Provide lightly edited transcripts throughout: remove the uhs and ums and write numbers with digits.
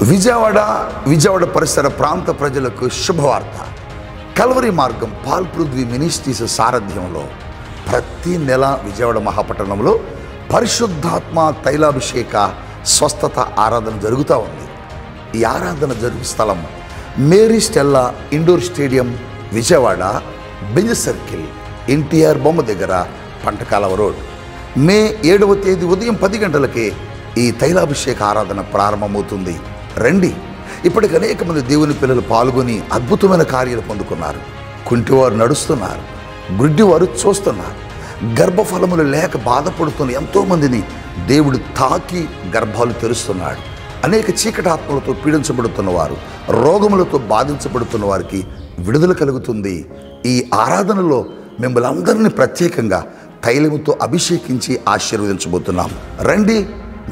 విజయవాడ పరిసర ప్రాంత ప్రజలకు శుభవార్త. కల్వరి మార్గం పాల్ పృథ్వీ మినిస్ట్రీస్ సారథ్యంలో ప్రతి నెల విజయవాడ మహాపట్టణంలో పరిశుద్ధాత్మ తైలాభిషేక స్వస్థత ఆరాధన జరుగుతూ ఉంది. ఈ ఆరాధన జరుగు స్థలం Mary Stella indoor stadium, Vijayawada, Benz circle, NTR బొమ్మ దగ్గర, పంటకాలవ రోడ్. మే 7వ తేదీ ఉదయం 10 గంటలకే ఈ తైలాభిషేక ఆరాధన ప్రారంభమవుతుంది. రండి. ఇప్పటికి అనేక మంది దేవుని పిల్లలు పాల్గొని అద్భుతమైన కార్యాలు పొందుకున్నారు. కుంటివారు నడుస్తున్నారు, గుడ్డివారు చూస్తున్నారు, గర్భఫలములు లేక బాధపడుతున్న ఎంతోమందిని దేవుడు తాకి గర్భాలు తెరుస్తున్నాడు. అనేక చీకటి ఆత్మలతో పీడించబడుతున్న వారు, రోగములతో బాధించబడుతున్న వారికి విడుదల కలుగుతుంది. ఈ ఆరాధనలో మిమ్మల్ని అందరినీ ప్రత్యేకంగా తైలముతో అభిషేకించి ఆశీర్వదించబోతున్నాం. రండి.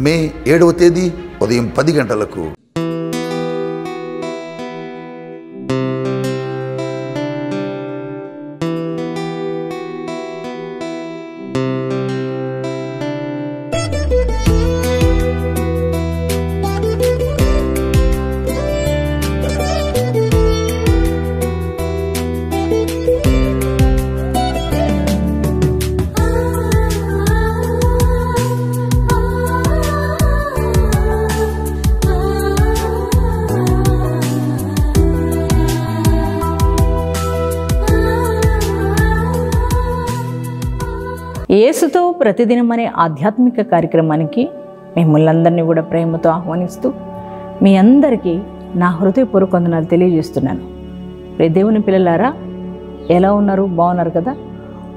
మే 7వ తేదీ ఉదయం 10 గంటలకు. యేసుతో ప్రతిదినం అనే ఆధ్యాత్మిక కార్యక్రమానికి మిమ్మల్ని అందరినీ కూడా ప్రేమతో ఆహ్వానిస్తూ మీ అందరికీ నా హృదయపూర్వక వందనాలు తెలియజేస్తున్నాను. దేవుని పిల్లలారా, ఎలా ఉన్నారు? బాగున్నారు కదా?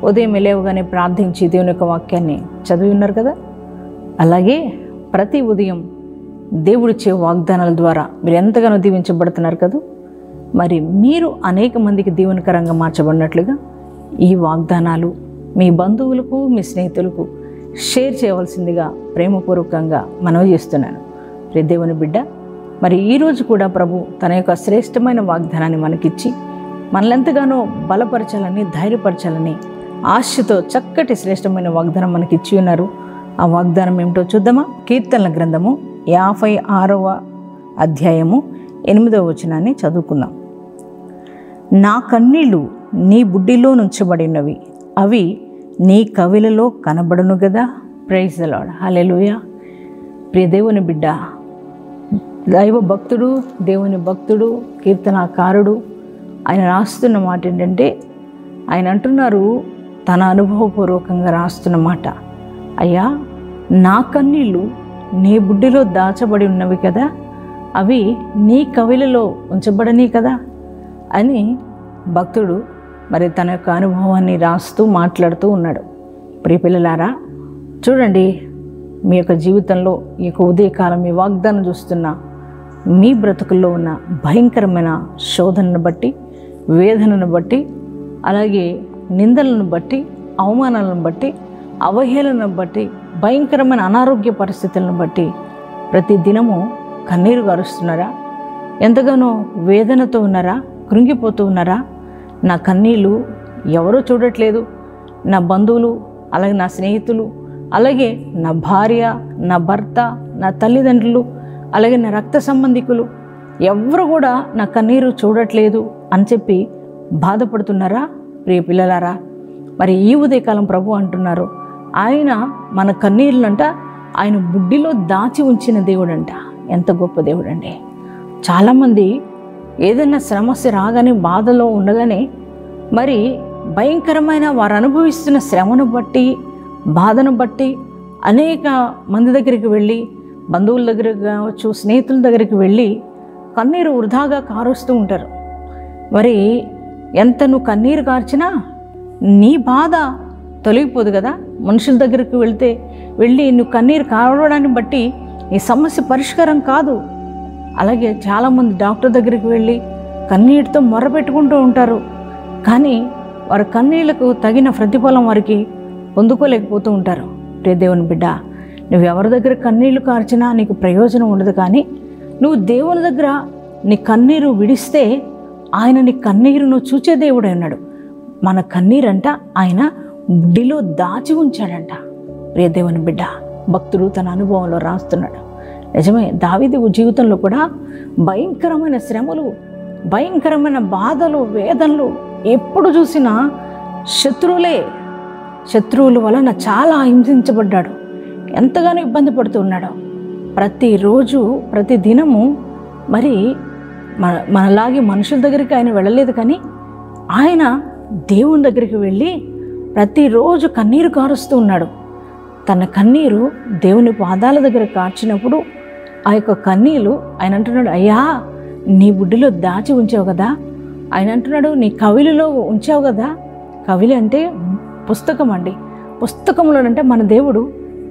ఉదయం లేవగానే ప్రార్థించి దేవుని యొక్క వాక్యాన్ని చదివి ఉన్నారు కదా? అలాగే ప్రతి ఉదయం దేవుడిచ్చే వాగ్దానాల ద్వారా మీరు ఎంతగానో దీవించబడుతున్నారు కదా? మరి మీరు అనేక మందికి దీవెనకరంగా మార్చబడినట్లుగా ఈ వాగ్దానాలు మీ బంధువులకు, మీ స్నేహితులకు షేర్ చేయవలసిందిగా ప్రేమపూర్వకంగా మనవి చేస్తున్నాను. దేవుని బిడ్డ, మరి ఈరోజు కూడా ప్రభు తన యొక్క శ్రేష్టమైన వాగ్దానాన్ని మనకిచ్చి మనల్ని ఎంతగానో బలపరచాలని, ధైర్యపరచాలని ఆశతో చక్కటి శ్రేష్టమైన వాగ్దానం మనకిచ్చి ఉన్నారు. ఆ వాగ్దానం ఏమిటో చూద్దామా? కీర్తనల గ్రంథము 56వ అధ్యాయము 8వ వచనాన్ని చదువుకుందాం. నా కన్నీళ్లు నీ బుడ్డిలో నుంచబడినవి, అవి నీ కవిలలో కనబడును కదా. Praise the Lord. హల్లెలూయా. ప్రియ దేవుని బిడ్డ, దైవ భక్తుడు, దేవుని భక్తుడు, కీర్తనాకారుడు ఆయన రాస్తున్న మాట ఏంటంటే, ఆయన అంటున్నారు తన అనుభవపూర్వకంగా రాస్తున్న మాట, అయ్యా నా కన్నీళ్ళు నీ బుడ్డిలో దాచబడి ఉన్నవి కదా, అవి నీ కవిలలో ఉంచబడని కదా అని భక్తుడు మరి తన యొక్క అనుభవాన్ని రాస్తూ మాట్లాడుతూ ఉన్నాడు. ప్రియ పిల్లలారా, చూడండి, మీ యొక్క జీవితంలో ఈ యొక్క ఉదయకాలం మీ వాగ్దానం చూస్తున్న మీ బ్రతుకుల్లో ఉన్న భయంకరమైన శోధనను బట్టి, వేదనను బట్టి, అలాగే నిందలను బట్టి, అవమానాలను బట్టి, అవహేళనను బట్టి, భయంకరమైన అనారోగ్య పరిస్థితులను బట్టి ప్రతి దినము కన్నీరు గారుస్తున్నారా? ఎంతగానో వేదనతో ఉన్నారా? కృంగిపోతూ ఉన్నారా? నా కన్నీళ్ళు ఎవరూ చూడట్లేదు, నా బంధువులు, అలాగే నా స్నేహితులు, అలాగే నా భార్య, నా భర్త, నా తల్లిదండ్రులు, అలాగే నా రక్త సంబంధికులు ఎవరు కూడా నా కన్నీరు చూడట్లేదు అని చెప్పి బాధపడుతున్నారా? ప్రియ పిల్లలారా, మరి ఈ ఉదయకాలం ప్రభు అంటున్నారు, ఆయన మన కన్నీళ్ళంట ఆయన బుడ్డిలో దాచి ఉంచిన దేవుడంట. ఎంత గొప్ప దేవుడండి. చాలామంది ఏదైనా సమస్య రాగానే, బాధలో ఉండగానే, మరి భయంకరమైన వారు అనుభవిస్తున్న శ్రమను బట్టి, బాధను బట్టి అనేక మంది దగ్గరికి వెళ్ళి, బంధువుల దగ్గరికి కావచ్చు, స్నేహితుల దగ్గరికి వెళ్ళి కన్నీరు వృధాగా కారుస్తూ ఉంటారు. మరి ఎంత నువ్వు కన్నీరు కార్చినా నీ బాధ తొలగిపోదు కదా. మనుషుల దగ్గరికి వెళ్ళి నువ్వు కన్నీరు కారడాన్ని బట్టి నీ సమస్య పరిష్కారం కాదు. అలాగే చాలామంది డాక్టర్ దగ్గరికి వెళ్ళి కన్నీటితో మొర్రపెట్టుకుంటూ ఉంటారు, కానీ వారి కన్నీళ్లకు తగిన ప్రతిఫలం వారికి పొందుకోలేకపోతూ ఉంటారు. ప్రియ దేవుని బిడ్డ, నువ్వు ఎవరి దగ్గర కన్నీళ్లు కార్చినా నీకు ప్రయోజనం ఉండదు. కానీ నువ్వు దేవుని దగ్గర నీ కన్నీరు విడిస్తే ఆయన నీ కన్నీరును చూచే దేవుడై ఉన్నాడు. మన కన్నీరంట ఆయన బుడ్డిలో దాచి ఉంచాడంట. ప్రియ దేవుని బిడ్డ, భక్తుడు తన అనుభవంలో రాస్తున్నాడు, నిజమే, దావీదు జీవితంలో కూడా భయంకరమైన శ్రమలు, భయంకరమైన బాధలు, వేదనలు, ఎప్పుడు చూసినా శత్రువుల వలన చాలా హింసించబడ్డాడు, ఎంతగానో ఇబ్బంది పడుతూ ఉన్నాడు. ప్రతిరోజు ప్రతి దినము మరి మనలాగే మనుషుల దగ్గరికి ఆయన వెళ్ళలేదు, కానీ ఆయన దేవుని దగ్గరికి వెళ్ళి ప్రతిరోజు కన్నీరు కారుస్తూ ఉన్నాడు. తన కన్నీరు దేవుని పాదాల దగ్గర కార్చినప్పుడు ఆ యొక్క కన్నీళ్ళు ఆయన అంటున్నాడు, అయ్యా నీ బుడ్డిలో దాచి ఉంచావు కదా. ఆయన అంటున్నాడు, నీ కవిలిలో ఉంచావు కదా. కవిలి అంటే పుస్తకం అండి. పుస్తకంలోనంటే మన దేవుడు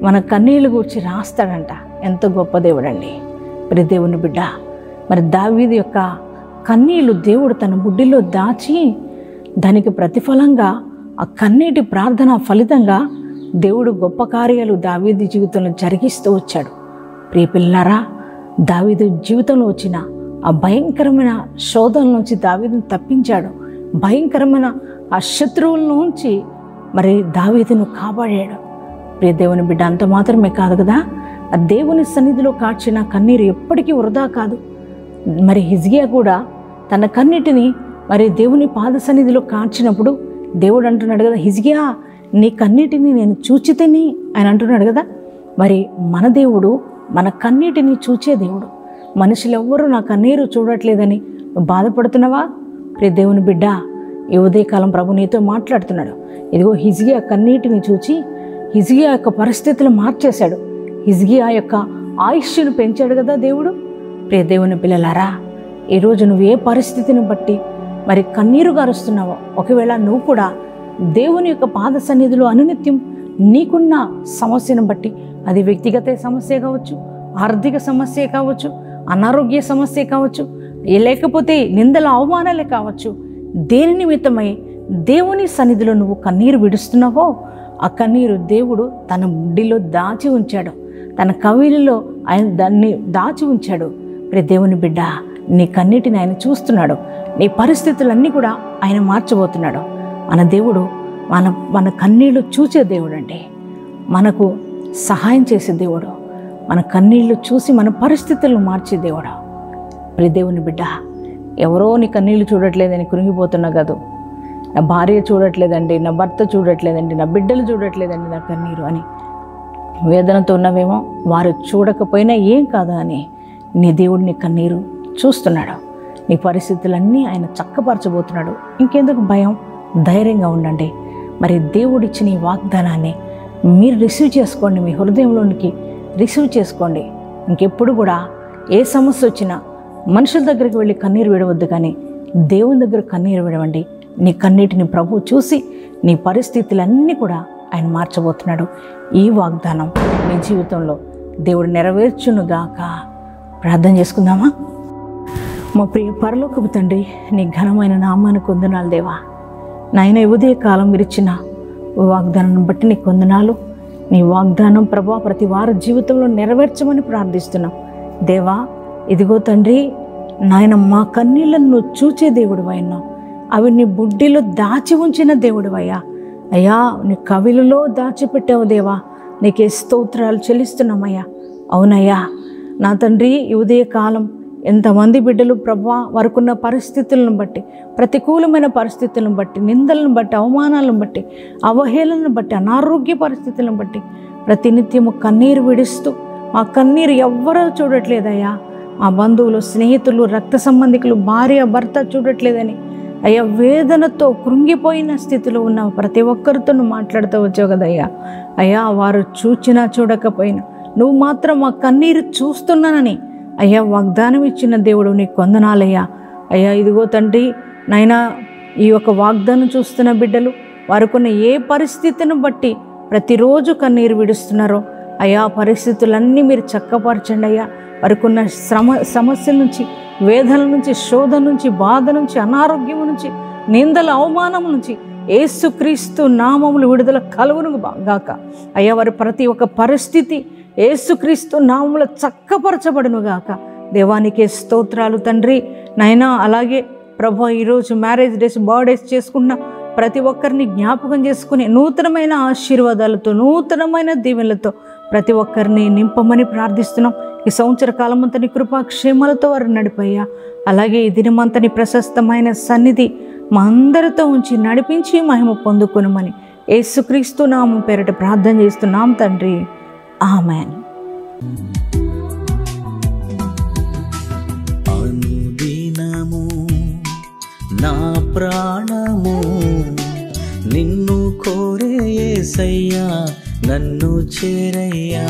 మన కన్నీళ్ళు కూర్చి రాస్తాడంట. ఎంత గొప్ప దేవుడు అండి మరి దేవుని బిడ్డ. మరి దావీదు యొక్క కన్నీళ్ళు దేవుడు తన బుడ్డిలో దాచి దానికి ప్రతిఫలంగా ఆ కన్నీటి ప్రార్థన ఫలితంగా దేవుడు గొప్ప కార్యాలు దావీదు జీవితంలో జరిగిస్తూ వచ్చాడు. ప్రియ పిల్లారా, దావీదు జీవితంలో వచ్చిన ఆ భయంకరమైన శోధన నుంచి దావీదును తప్పించాడు. భయంకరమైన ఆ శత్రువుల నుంచి మరి దావీదును కాపాడాడు. ప్రియ దేవుని బిడ్డ, అంత మాత్రమే కాదు కదా, ఆ దేవుని సన్నిధిలో కార్చిన కన్నీరు ఎప్పటికీ వృధా కాదు. మరి హిజ్కియా కూడా తన కన్నీటిని మరి దేవుని పాద సన్నిధిలో కార్చినప్పుడు దేవుడు అంటున్నాడు కదా, హిజ్కియా నీ కన్నీటిని నేను చూచితిని ఆయన అంటున్నాడు కదా. మరి మన దేవుడు మన కన్నీటిని చూచే దేవుడు. మనుషులు ఎవ్వరూ నా కన్నీరు చూడట్లేదని నువ్వు బాధపడుతున్నావా? ప్రియ దేవుని బిడ్డ, ఈ ఉదయకాలం ప్రభు నీతో మాట్లాడుతున్నాడు. ఇదిగో హిజ్కియా కన్నీటిని చూచి హిజ్కియా యొక్క పరిస్థితులు మార్చేశాడు. హిజ్కియా యొక్క ఆయుష్ను పెంచాడు కదా దేవుడు. ప్రియ దేవుని పిల్లలారా, ఈరోజు నువ్వు ఏ పరిస్థితిని బట్టి మరి కన్నీరు గారుస్తున్నావో, ఒకవేళ నువ్వు కూడా దేవుని యొక్క పాద సన్నిధిలో అనునిత్యం నీకున్న సమస్యను బట్టి, అది వ్యక్తిగత సమస్య కావచ్చు, ఆర్థిక సమస్య కావచ్చు, అనారోగ్య సమస్య కావచ్చు, లేకపోతే నిందల అవమానాలే కావచ్చు, దేని నిమిత్తమై దేవుని సన్నిధిలో నువ్వు కన్నీరు విడుస్తున్నావో ఆ కన్నీరు దేవుడు తన బుడ్డిలో దాచి ఉంచాడు, తన కవిలిలో ఆయన దాన్ని దాచి ఉంచాడు. ప్రియ దేవుని బిడ్డ, నీ కన్నీటిని ఆయన చూస్తున్నాడు. నీ పరిస్థితులన్నీ కూడా ఆయన మార్చబోతున్నాడు. మన దేవుడు మన కన్నీళ్ళు చూసే దేవుడు అండి. మనకు సహాయం చేసే దేవుడు. మన కన్నీళ్ళు చూసి మన పరిస్థితులను మార్చే దేవుడు. ప్రియ దేవుని బిడ్డ, ఎవరో నీ కన్నీళ్ళు చూడట్లేదని కృంగిపోతున్నా కాదు. నా భార్య చూడట్లేదండి, నా భర్త చూడట్లేదండి, నా బిడ్డలు చూడట్లేదండి నా కన్నీరు అని వేదనతో ఉన్నవేమో. వారు చూడకపోయినా ఏం కాదు అని నీ దేవుడు నీ కన్నీరు చూస్తున్నాడు. నీ పరిస్థితులన్నీ ఆయన చక్కపరచబోతున్నాడు. ఇంకెందుకు భయం? ధైర్యంగా ఉండండి. మరి దేవుడిచ్చిన ఈ వాగ్దానాన్ని మీరు రిసీవ్ చేసుకోండి, మీ హృదయంలోనికి రిసీవ్ చేసుకోండి. ఇంకెప్పుడు కూడా ఏ సమస్య వచ్చినా మనుషుల దగ్గరికి వెళ్ళి కన్నీరు విడవద్దు, కానీ దేవుని దగ్గర కన్నీరు విడవండి. నీ కన్నీటిని ప్రభు చూసి నీ పరిస్థితులన్నీ కూడా ఆయన మార్చబోతున్నాడు. ఈ వాగ్దానం నీ జీవితంలో దేవుడు నెరవేర్చునుగాక. ప్రార్థన చేసుకుందామా? మా ప్రియ పరలోకపు తండ్రి, నీ ఘనమైన నామానికి వందనాలు దేవా. నాయన ఉదయ కాలం విరిచిన వాగ్దానం బట్టి నీ వందనాలు. నీ వాగ్దానం ప్రభా ప్రతి వారి జీవితంలో నెరవేర్చమని ప్రార్థిస్తున్నాం దేవా. ఇదిగో తండ్రి నాయన, మా కన్నీళ్ళను నువ్వు చూచే దేవుడు అయినా, అవి నీ బుడ్డిలో దాచి ఉంచిన దేవుడు అయ్యా. అయ్యా, నీ కవిలలో దాచిపెట్టావు దేవా. నీకే స్తోత్రాలు చెల్లిస్తున్నామయ్యా. అవునయ్యా నా తండ్రి, ఈ ఉదయ కాలం ఎంతమంది బిడ్డలు ప్రభా వారికున్న పరిస్థితులను బట్టి, ప్రతికూలమైన పరిస్థితులను బట్టి, నిందలను బట్టి, అవమానాలను బట్టి, అవహేళనను బట్టి, అనారోగ్య పరిస్థితులను బట్టి ప్రతినిత్యము కన్నీరు విడుస్తూ, మా కన్నీరు ఎవ్వరూ చూడట్లేదయ్యా, మా బంధువులు, స్నేహితులు, రక్త సంబంధికులు, భార్య భర్త చూడట్లేదని అయ్యా వేదనతో కృంగిపోయిన స్థితిలో ఉన్న ప్రతి ఒక్కరితో నువ్వు మాట్లాడుతూ వచ్చావు కదయ్యా. అయ్యా, వారు చూచినా చూడకపోయినా నువ్వు మాత్రం మా కన్నీరు చూస్తున్నానని అయ్యా వాగ్దానం ఇచ్చిన దేవుడు నీకు వందనాలయ్యా. అయ్యా ఇదిగో తండ్రి నాయనా, ఈ యొక్క వాగ్దానం చూస్తున్న బిడ్డలు వారికున్న ఏ పరిస్థితిని బట్టి ప్రతిరోజు కన్నీరు విడుస్తున్నారో అయ్యా, పరిస్థితులన్నీ మీరు చక్కపరచండి అయ్యా. వారికున్న సమస్యల నుంచి, వేదన నుంచి, శోధన నుంచి, బాధ నుంచి, అనారోగ్యం నుంచి, నిందల అవమానం నుంచి యేసుక్రీస్తు నామములు విడుదల కలుగును గాక. అయ్యా, వారి ప్రతి ఒక్క పరిస్థితి యేసుక్రీస్తు నామములు చక్కపరచబడును గాక. దేవానికే స్తోత్రాలు తండ్రి నాయనా. అలాగే ప్రభు ఈరోజు మ్యారేజ్ డేస్, బర్త్డేస్ చేసుకున్న ప్రతి ఒక్కరిని జ్ఞాపకం చేసుకుని నూతనమైన ఆశీర్వాదాలతో, నూతనమైన దీవెనలతో ప్రతి ఒక్కరిని నింపమని ప్రార్థిస్తున్నాం. ఈ సంవత్సర కాలమంతని కృపా క్షేమాలతో వారు నడిపయ్యా. అలాగే ఈ దినమంతని ప్రశస్తమైన సన్నిధి మా అందరితో ఉంచి నడిపించి మహిమ పొందుకొనుమని యేసుక్రీస్తు నామం పేరిట ప్రార్థన చేస్తున్నాం తండ్రి. ఆమేన్. అనుదినము నా ప్రాణము నిన్ను కోరే యేసయ్యా, నన్ను చేరయ్యా.